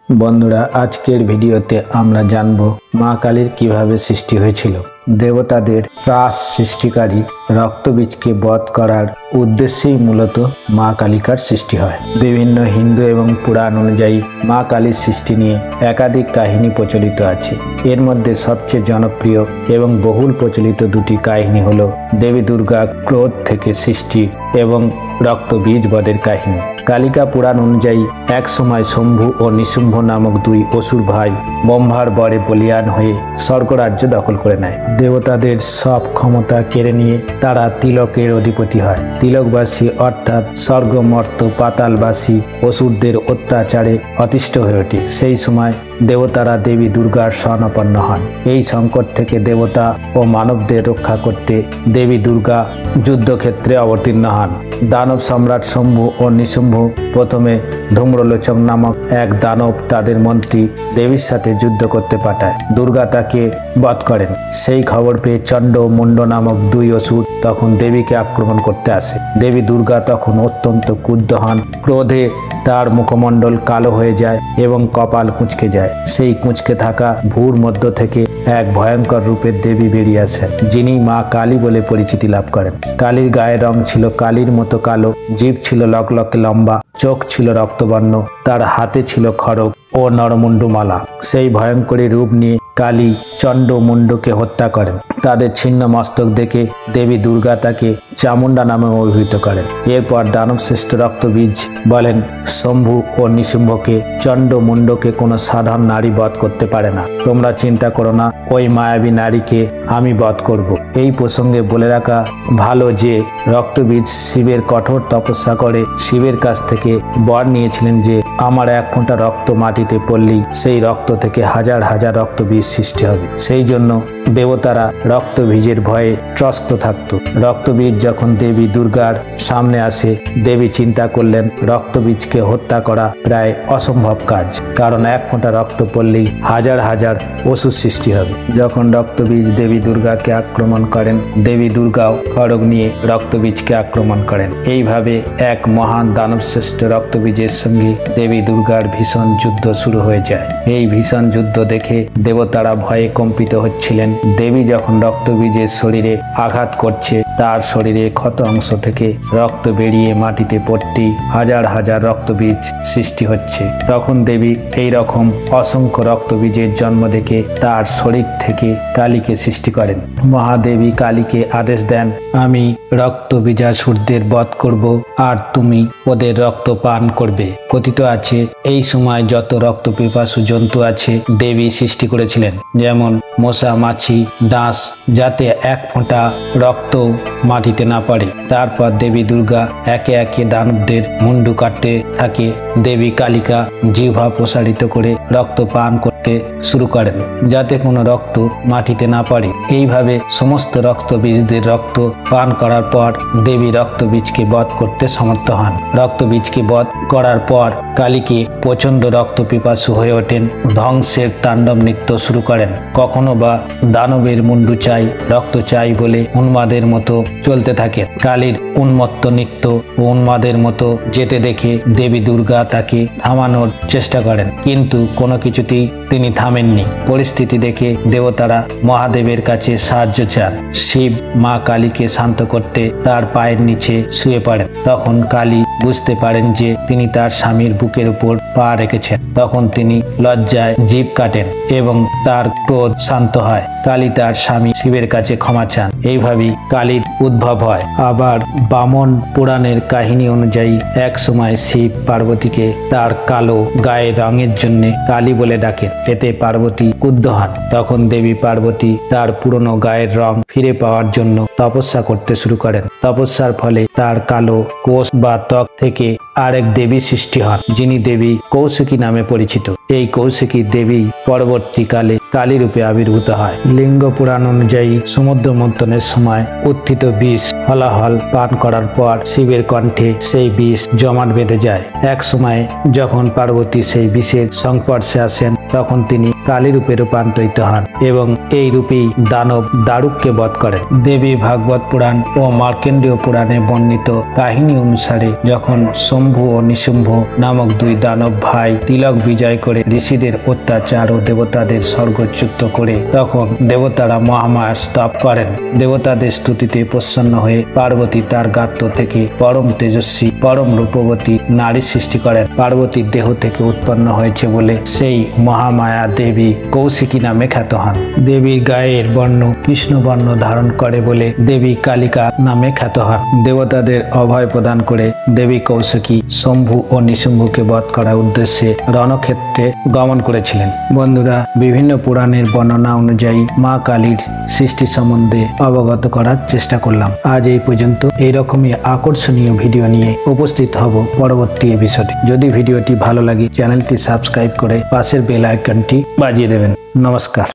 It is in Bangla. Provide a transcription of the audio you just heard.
বন্ধুরা, আজকের ভিডিওতে আমরা জানব মা কালীর কিভাবে সৃষ্টি হয়েছিল। দেবতাদের ত্রাস সৃষ্টিকারী রক্তবীজকে বধ করার উদ্দেশ্যেই মূলত মা কালিকার সৃষ্টি হয়। বিভিন্ন হিন্দু এবং পুরাণ অনুযায়ী মা কালীর সৃষ্টি নিয়ে একাধিক কাহিনী প্রচলিত আছে। এর মধ্যে সবচেয়ে জনপ্রিয় এবং বহুল প্রচলিত দুটি কাহিনী হল দেবী দুর্গা ক্রোধ থেকে সৃষ্টি এবং রক্তবীজ বধের কাহিনী। কালিকা পুরাণ অনুযায়ী এক সময় শম্ভু ও নিশুম্ভ নামক দুই অসুর ভাই ব্রহ্মার বরে বলিয়ান হয়ে স্বর্গরাজ্য দখল করে নেয়। দেবতাদের সব ক্ষমতা কেড়ে নিয়ে তারা তিলকের অধিপতি হয়। তিলকবাসী অর্থাৎ স্বর্গ মর্ত পাতালবাসী অসুরদের অত্যাচারে অতিষ্ঠ হয়ে ওঠে। সেই সময় দেবতারা দেবী দুর্গার শরণাপন্ন হন। এই সংকট থেকে দেবতা ও মানবদের রক্ষা করতে দেবী দুর্গা যুদ্ধক্ষেত্রে অবতীর্ণ হন। দানব সম্রাট শম্ভু ও নিশুম্ভ প্রথমে ধূম্রলোচন নামক এক দানব তাদের মন্ত্রী দেবীর সাথে যুদ্ধ করতে পাঠায়। দুর্গা তাকে বধ করেন। সেই খবর পেয়ে চণ্ড ও মুণ্ড নামক দুই অসুর তখন দেবীকে আক্রমণ করতে আসে। দেবী দুর্গা তখন অত্যন্ত ক্রুদ্ধ হন। ক্রোধে তার মুখমণ্ডল কালো হয়ে যায় এবং কপাল কুঁচকে যায়। সেই কুঁচকে থাকা ভুঁড় মধ্য থেকে এক ভয়ঙ্কর রূপের দেবী বেরিয়ে আসেন, যিনি মা কালী বলে পরিচিতি লাভ করেন। কালীর গায়ের রং ছিল কালীর মতো কালো, জিভ ছিল লকলকে লম্বা, চোখ ছিল রক্তবর্ণ, তার হাতে ছিল খড়গ ও নরমুণ্ডমালা। সেই ভয়ঙ্করী রূপ নিয়ে কালী চণ্ড মুণ্ডকে হত্যা করেন। তাদের ছিন্ন মস্তক দেখে দেবী দুর্গা তাকে চামুণ্ডা নামে অভিহিত করেন। এরপর দানবশ্রেষ্ঠ রক্তবীজ বলেন, শম্ভু ও নিশুম্ভকে চণ্ড মুণ্ডকে কোনো সাধারণ নারী বধ করতে পারে না। তোমরা চিন্তা করো না, ওই মায়াবী নারীকে আমি বধ করব। এই প্রসঙ্গে বলে রাখা ভালো যে রক্তবীজ শিবের কঠোর তপস্যা করে শিবের কাছ থেকে বর নিয়েছিলেন যে আমার এক ফোঁটা রক্ত মাটিতে পড়লেই সেই রক্ত থেকে হাজার হাজার রক্তবীজ সৃষ্টি হবে। সেই জন্য দেবতারা রক্তবীজের ভয়ে ত্রস্ত থাকত। রক্তবীজ যখন দেবী দুর্গার সামনে আসে, দেবী চিন্তা করলেন রক্তবীজকে হত্যা করা প্রায় অসম্ভব কাজ, কারণ এক ফোঁটা রক্ত পড়লেই হাজার হাজার অসুর সৃষ্টি হবে। যখন রক্তবীজ দেবী দুর্গাকে আক্রমণ করেন, দেবী দুর্গাও খড়গ নিয়ে রক্তবীজকে আক্রমণ করেন। এইভাবে এক মহান দানবশ্রেষ্ঠ রক্তবীজের সঙ্গে দেবী দুর্গার ভীষণ যুদ্ধ শুরু হয়ে যায়। এই ভীষণ যুদ্ধ দেখে দেবতারা ভয়ে কম্পিত হচ্ছিলেন। দেবী যখন রক্তবীজের শরীরে আঘাত করছে, তার শরীরে ক্ষত অংশ থেকে রক্ত বেরিয়ে মাটিতে পড়তেই হাজার হাজার রক্তবীজ সৃষ্টি হচ্ছে। তখন দেবী এই রকম অসংখ্য রক্তবীজের জন্ম দেখে তার শরীর থেকে কালীকে সৃষ্টি করেন। মহাদেবী কালীকে আদেশ দেন, আমি রক্তবীজাসুরদের বধ করব আর তুমি ওদের রক্ত পান করবে। কথিত আছে এই সময় যত রক্ত পিপাসু জন্তু আছে দেবী সৃষ্টি করেছিলেন, যেমন মশা, মাছি, ডাঁশ, যাতে এক ফোঁটা রক্ত মাটিতে না পড়ে। তারপর দেবী দুর্গা একে একে দানবদের মুন্ডু কাটতে থাকে। দেবী কালিকা জিহ্বা প্রসারিত করে রক্ত পান করতে শুরু করেন, যাতে কোনো রক্ত মাটিতে না পড়ে। এইভাবে সমস্ত রক্তবীজদের রক্ত পান করার পর দেবী রক্তবীজকে বধ করতে সমর্থ হন। রক্তবীজকে বধ করার পর কালীকে প্রচণ্ড রক্ত পিপাসু হয়ে ওঠেন, ধ্বংসের তাণ্ডব নৃত্য শুরু করেন। কখনো বা দানবের মুন্ডু চাই, রক্ত চাই বলে উন্মাদের মতো চলতে থাকে। কালীর উন্মত্ত নৃত্য ও উন্মাদের মতো যেতে দেখে দেবী দুর্গা তাকে থামানোর চেষ্টা করেন, কিন্তু কোনো কিছুতেই তিনি থামেননি। পরিস্থিতি দেখে দেবতারা মহাদেবের কাছে সাহায্য চান। শিব মা কালীকে শান্ত করতে তার পায়ের নিচে শুয়ে পড়েন। তখন কালী বুঝতে পারেন যে তিনি তার স্বামীর বুকের উপর পা রেখেছেন। তখন তিনি লজ্জায় জিভ কাটেন এবং তার ক্রোধ শান্ত হয়। কালী তার স্বামী শিবের কাছে ক্ষমা চান। এইভাবেই কালীর উদ্ভব হয়। আবার বামন পুরাণের কাহিনী অনুযায়ী এক সময় শিব পার্বতীকে তার কালো গায়ের রঙের জন্য কালী বলে ডাকেন। এতে পার্বতী ক্রুদ্ধ হন। তখন দেবী পার্বতী তার পুরনো গায়ের রং ফিরে পাওয়ার জন্য তপস্যা করতে শুরু করেন। তপস্যার ফলে তার কালো কোষ বা ত্বক থেকে আরেক দেবী সৃষ্টি হন, যিনি দেবী কৌশিকী নামে পরিচিত। এই কৌশিকী দেবী পরবর্তীকালে কালী রূপে আবির্ভূত হয়। লিঙ্গ পুরাণ অনুযায়ী সমুদ্র মন্থনের সময় উত্থিত বিষ হলাহল পান করার পর শিবের কণ্ঠে সেই বিষ জমাট বেঁধে যায়। এক সময় যখন পার্বতী সেই বিষের সংস্পর্শে আসেন তখন তিনি কালী রূপে রূপান্তরিত হন এবং এই রূপেই দানব দারুককে বধ করেন। দেবী ভাগবত পুরাণ ও মার্কেন্ডীয় পুরাণে বর্ণিত কাহিনী অনুসারে যখন শম্ভু ও নিশুম্ভ নামক দুই দানব ভাই তিলক বিজয় করে ঋষিদের অত্যাচার ও দেবতাদের স্বর্গচ্যুত করে তখন দেবতারা মহামায়া স্তব করেন। দেবতাদের স্তুতিতে প্রসন্ন হয়ে পার্বতী তার গাত্র থেকে পরম তেজস্বী পরম রূপবতী নারী সৃষ্টি করেন। পার্বতীর দেহ থেকে উৎপন্ন হয়েছে বলে সেই মহামায়া দেবী কৌশিকী নামে খ্যাত হন। দেবীর গায়ের বর্ণ কৃষ্ণ বর্ণ ধারণ করে বলে দেবী কালিকা নামে খ্যাত হন। দেবতাদের অভয় প্রদান করে দেবী কৌশিকী শম্ভু ও নিশুম্ভকে বধ করার উদ্দেশ্যে রণক্ষেত্রে গমন করেছিলেন। বন্ধুরা, বিভিন্ন পুরাণের বর্ণনা অনুযায়ী মা কালীর সৃষ্টি সম্বন্ধে অবগত করার চেষ্টা করলাম। আজ এই পর্যন্ত। এইরকমই আকর্ষণীয় ভিডিও নিয়ে উপস্থিত হব পরবর্তী এপিসোডে। যদি ভিডিওটি ভালো লাগে চ্যানেলটি সাবস্ক্রাইব করে পাশের বেল আইকনটি বাজিয়ে দেবেন। নমস্কার।